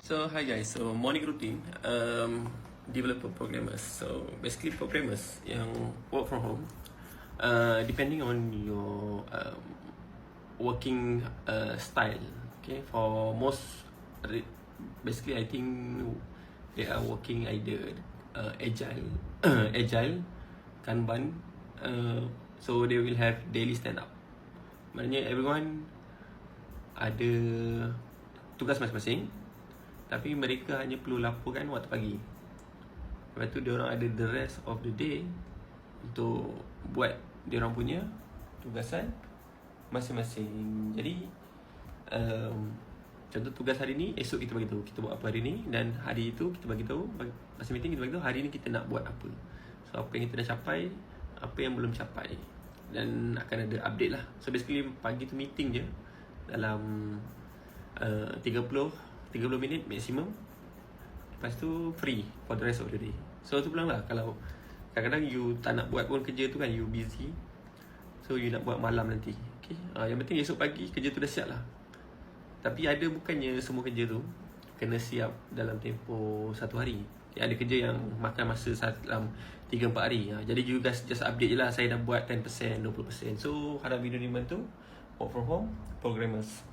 So hi guys, so morning routine, developer programmers. So basically programmers yang work from home, depending on your working style. Okay, for most, basically I think they are working either agile, agile, kanban. So they will have daily stand up. Maknanya everyone ada tugas masing-masing, tapi mereka hanya perlu laporkan waktu pagi. Lepas tu diorang ada the rest of the day untuk buat diorang punya tugasan masing-masing. Jadi contoh tugas hari ni, esok kita bagi tahu kita buat apa hari ni, dan hari itu kita bagi tahu, masa meeting kita bagi tahu hari ni kita nak buat apa. So apa yang kita dah capai, apa yang belum capai, dan akan ada update lah. So basically pagi tu meeting je dalam 30 minit maksimum. Lepas tu free for the rest of the day. So tu pulang lah, kalau kadang-kadang you tak nak buat pun kerja tu kan, you busy, so you nak buat malam nanti. Okay? Yang penting esok pagi kerja tu dah siap lah. Tapi ada bukannya semua kerja tu kena siap dalam tempoh 1 hari. Ada kerja yang makan masa dalam 3-4 hari. Jadi you guys just update je lah, saya dah buat 10%, 20%. So harap video ni bantu work from home programmers.